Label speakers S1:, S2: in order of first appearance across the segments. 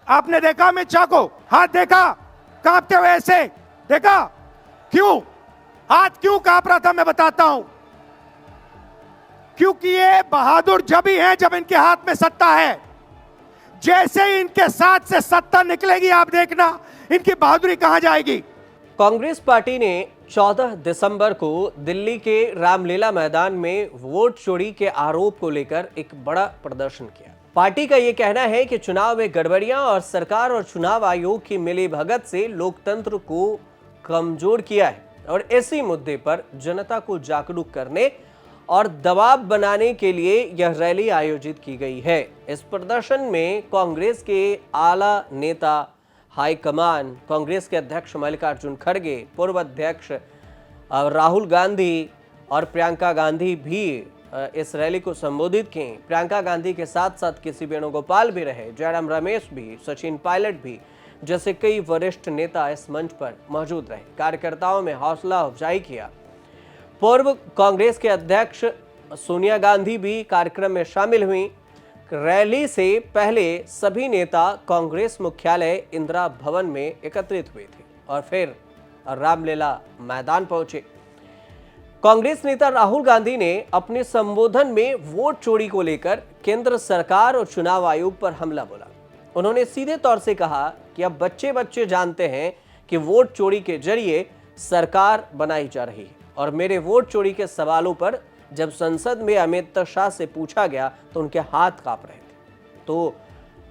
S1: आपने देखा अमित शाह को? हाथ देखा कांपते हुए ऐसे? देखा? क्यों हाथ क्यों कांप रहा था? मैं बताता हूं। क्योंकि ये बहादुर जब ही हैं जब इनके हाथ में सत्ता है। जैसे ही इनके साथ से सत्ता निकलेगी, आप देखना इनकी बहादुरी कहां जाएगी।
S2: कांग्रेस पार्टी ने 14 दिसंबर को दिल्ली के रामलीला मैदान में वोट चोरी के आरोप को लेकर एक बड़ा प्रदर्शन किया। पार्टी का यह कहना है कि चुनाव में गड़बड़ियां और सरकार और चुनाव आयोग की मिलीभगत से लोकतंत्र को कमजोर किया है और इसी मुद्दे पर जनता को जागरूक करने और दबाव बनाने के लिए यह रैली आयोजित की गई है। इस प्रदर्शन में कांग्रेस के आला नेता, हाईकमान, कांग्रेस के अध्यक्ष मल्लिकार्जुन खड़गे, पूर्व अध्यक्ष राहुल गांधी और प्रियंका गांधी भी इस रैली को संबोधित की। प्रियंका गांधी के साथ साथ केसी वेणुगोपाल भी रहे, जयराम रमेश भी, सचिन पायलट भी जैसे कई वरिष्ठ नेता इस मंच पर मौजूद रहे। कार्यकर्ताओं में हौसला अफजाई किया। पूर्व कांग्रेस के अध्यक्ष सोनिया गांधी भी कार्यक्रम में शामिल हुई। रैली से पहले सभी नेता कांग्रेस मुख्यालय इंदिरा भवन में एकत्रित हुए थे और फिर रामलीला मैदान पहुंचे। कांग्रेस नेता राहुल गांधी ने अपने संबोधन में वोट चोरी को लेकर केंद्र सरकार और चुनाव आयोग पर हमला बोला। उन्होंने सीधे तौर से कहा कि अब बच्चे बच्चे जानते हैं कि वोट चोरी के जरिए सरकार बनाई जा रही है और मेरे वोट चोरी के सवालों पर जब संसद में अमित शाह से पूछा गया तो उनके हाथ कांप रहे थे। तो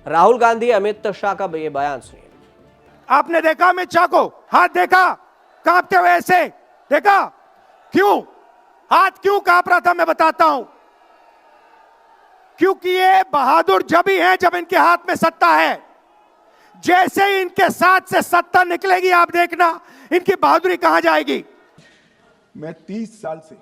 S2: राहुल गांधी अमित शाह का ये बयान सुनिए।
S1: आपने देखा अमित शाह को? हाथ देखा कांपते हुए ऐसे? देखा? क्यों हाथ क्यों कांप रहा था? मैं बताता हूं। क्योंकि ये बहादुर जब ही हैं जब इनके हाथ में सत्ता है। जैसे ही इनके साथ से सत्ता निकलेगी, आप देखना इनकी बहादुरी कहां जाएगी।
S3: मैं 30 साल से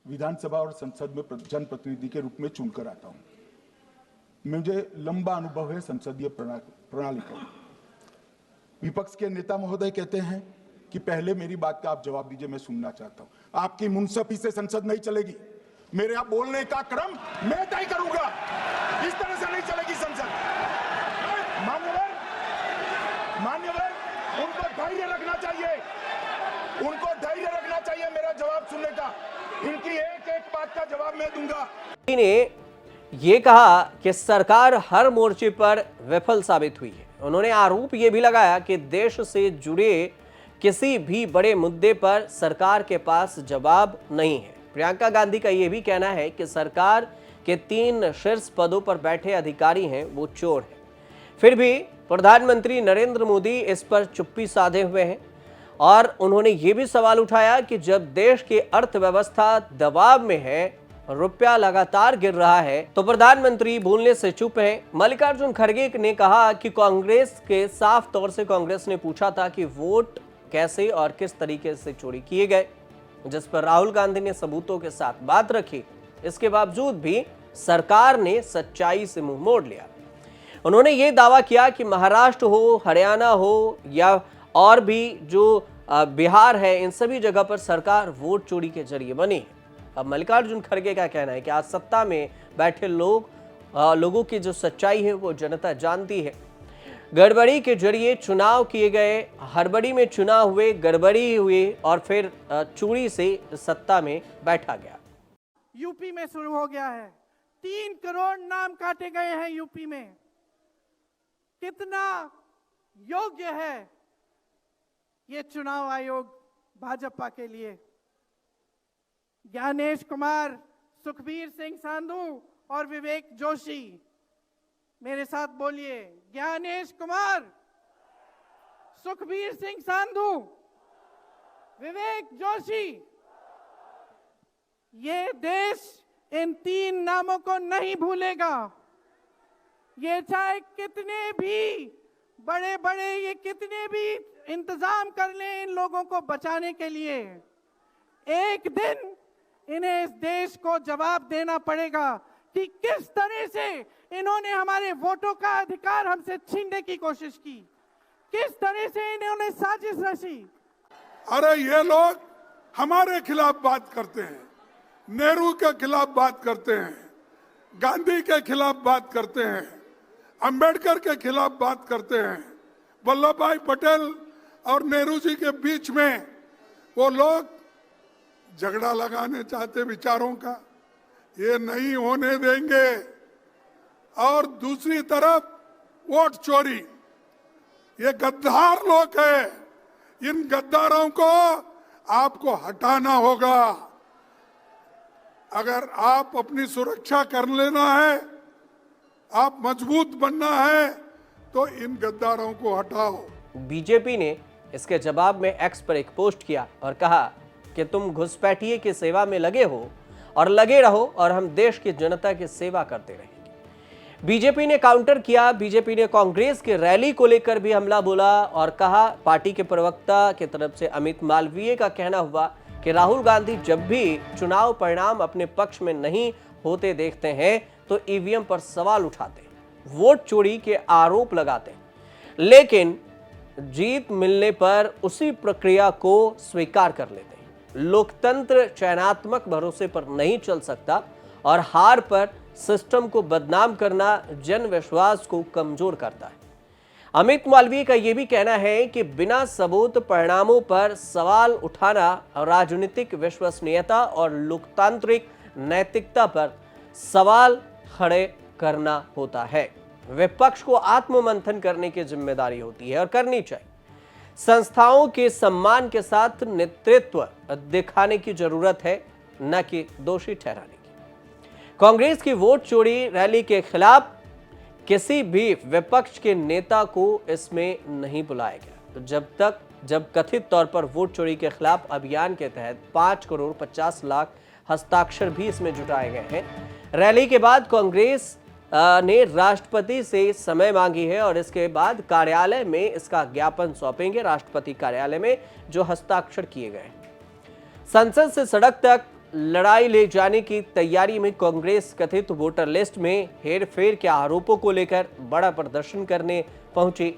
S3: विधानसभा और संसद में जनप्रतिनिधि के रूप में चुनकर आता हूं। मुझे लंबा अनुभव है संसदीय प्रणाली का। विपक्ष के नेता महोदय कहते हैं कि पहले मेरी बात का आप जवाब दीजिए, मैं सुनना चाहता हूं। आपकी मुंसफी से संसद नहीं चलेगी। मेरे आप बोलने का क्रम मैं तय करूंगा। इस तरह से नहीं चलेगी संसद। मान्यवर, उनको धैर्य रखना चाहिए। उनको धैर्य रखना चाहिए मेरा जवाब सुनने का। इनकी एक एक बात का जवाब मैं दूंगा।
S2: ने ये कहा कि सरकार हर मोर्चे पर विफल साबित हुई है। उन्होंने आरोप ये भी लगाया कि देश से जुड़े किसी भी बड़े मुद्दे पर सरकार के पास जवाब नहीं है। प्रियंका गांधी का यह भी कहना है कि सरकार के 3 शीर्ष पदों पर बैठे अधिकारी हैं वो चोर हैं। फिर भी प्रधानमंत्री नरेंद्र मोदी इस पर चुप्पी साधे हुए हैं और उन्होंने ये भी सवाल उठाया कि जब देश की अर्थव्यवस्था दबाव में है, रुपया लगातार गिर रहा है, तो प्रधानमंत्री बोलने से चुप हैं। मल्लिकार्जुन खड़गे ने कहा कि कांग्रेस के साफ तौर से कांग्रेस ने पूछा था कि वोट कैसे और किस तरीके से चोरी किए गए, जिस पर राहुल गांधी ने सबूतों के साथ बात रखी। इसके बावजूद भी सरकार ने सच्चाई से मुंह मोड़ लिया। उन्होंने ये दावा किया कि महाराष्ट्र हो, हरियाणा हो या और भी जो बिहार है, इन सभी जगह पर सरकार वोट चोरी के जरिए बनी है। अब मल्लिकार्जुन खड़गे का कहना है कि आज सत्ता में बैठे लोगों की जो सच्चाई है वो जनता जानती है। गड़बड़ी के जरिए चुनाव किए गए, हड़बड़ी में चुनाव हुए, गड़बड़ी हुई और फिर चोरी से सत्ता में बैठा गया।
S4: यूपी में शुरू हो गया है। 3 करोड़ नाम काटे गए हैं यूपी में। कितना योग्य है ये चुनाव आयोग भाजपा के लिए? ज्ञानेश कुमार, सुखबीर सिंह सांधू और विवेक जोशी, मेरे साथ बोलिए। ज्ञानेश कुमार, सुखबीर सिंह सांधू, विवेक जोशी। ये देश इन 3 नामों को नहीं भूलेगा। ये चाहे कितने भी बड़े ये कितने भी इंतजाम कर लें इन लोगों को बचाने के लिए, एक दिन इन्हें इस देश को जवाब देना पड़ेगा कि किस तरह से इन्होंने हमारे वोटों का अधिकार हमसे छीनने की कोशिश की, किस तरह से इन्होंने साजिश रची।
S5: अरे ये लोग हमारे खिलाफ बात करते हैं, नेहरू के खिलाफ बात करते हैं, गांधी के खिलाफ बात करते हैं, अंबेडकर के खिलाफ बात करते हैं। वल्लभ भाई पटेल और नेहरू जी के बीच में वो लोग झगड़ा लगाने चाहते विचारों का, ये नहीं होने देंगे। और दूसरी तरफ वोट चोरी, ये गद्दार लोग हैं, इन गद्दारों को आपको हटाना होगा। अगर आप अपनी सुरक्षा कर लेना है, आप मजबूत बनना है, तो इन गद्दारों को हटाओ।
S2: बीजेपी ने इसके जवाब में एक्स पर एक पोस्ट किया और कहा कि तुम घुसपैठिए की सेवा में लगे हो और लगे रहो और हम देश की जनता की सेवा करते रहेंगे। बीजेपी ने काउंटर किया। बीजेपी ने कांग्रेस की रैली को लेकर भी हमला बोला और कहा, पार्टी के प्रवक्ता की तरफ से अमित मालवीय का कहना हुआ कि राहुल गांधी जब भी चुनाव परिणाम अपने पक्ष में नहीं होते देखते हैं तो ईवीएम पर सवाल उठाते, वोट चोरी के आरोप लगाते, लेकिन जीत मिलने पर उसी प्रक्रिया को स्वीकार कर लेते हैं। लोकतंत्र चयनात्मक भरोसे पर नहीं चल सकता और हार पर सिस्टम को बदनाम करना जन विश्वास को कमजोर करता है। अमित मालवीय का यह भी कहना है कि बिना सबूत परिणामों पर सवाल उठाना राजनीतिक विश्वसनीयता और लोकतांत्रिक नैतिकता पर सवाल खड़े करना होता है। विपक्ष को आत्ममंथन करने की जिम्मेदारी होती है और करनी चाहिए। संस्थाओं के सम्मान के साथ नेतृत्व दिखाने की जरूरत है, न कि दोषी ठहराने की। कांग्रेस की वोट चोरी रैली के खिलाफ किसी भी विपक्ष के नेता को इसमें नहीं बुलाया गया। तो जब कथित तौर पर वोट चोरी के खिलाफ अभियान के तहत 5 करोड़ 50 लाख हस्ताक्षर भी इसमें जुटाए गए हैं। रैली के बाद कांग्रेस ने राष्ट्रपति से समय मांगी है और इसके बाद कार्यालय में इसका ज्ञापन सौंपेंगे, राष्ट्रपति कार्यालय में, जो हस्ताक्षर किए गए। संसद से सड़क तक लड़ाई ले जाने की तैयारी में कांग्रेस कथित वोटर लिस्ट में हेरफेर के आरोपों को लेकर बड़ा प्रदर्शन करने पहुंची।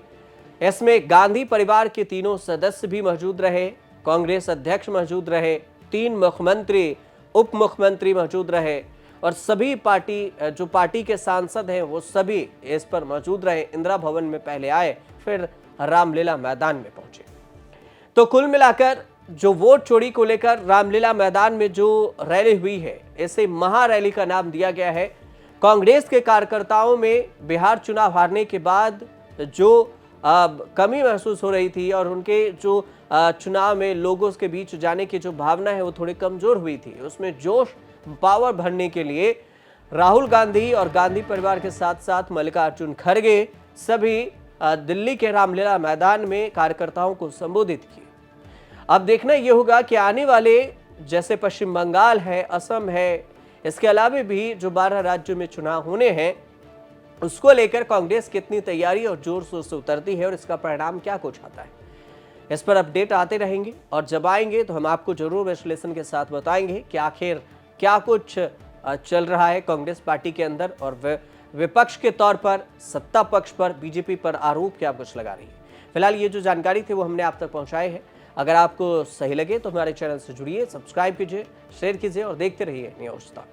S2: इसमें गांधी परिवार के तीनों सदस्य भी मौजूद रहे, कांग्रेस अध्यक्ष मौजूद रहे, 3 मुख्यमंत्री, उप मुख्यमंत्री मौजूद रहे और सभी पार्टी के सांसद हैं वो सभी इस पर मौजूद रहे। इंदिरा भवन में पहले आए, फिर रामलीला मैदान में पहुंचे। तो कुल मिलाकर जो वोट चोरी को लेकर रामलीला मैदान में जो रैली हुई है, इसे महारैली का नाम दिया गया है। कांग्रेस के कार्यकर्ताओं में बिहार चुनाव हारने के बाद जो कमी महसूस हो रही थी और उनके जो चुनाव में लोगों के बीच जाने की जो भावना है वो थोड़ी कमजोर हुई थी, उसमें जोश पावर भरने के लिए राहुल गांधी और गांधी परिवार के साथ साथ मल्लिकार्जुन खड़गे सभी दिल्ली के रामलीला मैदान में कार्यकर्ताओं को संबोधित किए। अब देखना यह होगा कि आने वाले जैसे पश्चिम बंगाल है, असम है, इसके अलावा भी जो 12 राज्यों में चुनाव होने हैं, उसको लेकर कांग्रेस कितनी तैयारी और जोर शोर से उतरती है और इसका परिणाम क्या कुछ आता है। इस पर अपडेट आते रहेंगे और जब आएंगे तो हम आपको जरूर विश्लेषण के साथ बताएंगे कि आखिर क्या कुछ चल रहा है कांग्रेस पार्टी के अंदर और विपक्ष के तौर पर सत्ता पक्ष पर बीजेपी पर आरोप क्या कुछ लगा रही है। फिलहाल ये जो जानकारी थी वो हमने आप तक पहुंचाए है। अगर आपको सही लगे तो हमारे चैनल से जुड़िए, सब्सक्राइब कीजिए, शेयर कीजिए और देखते रहिए न्यूज़ तक।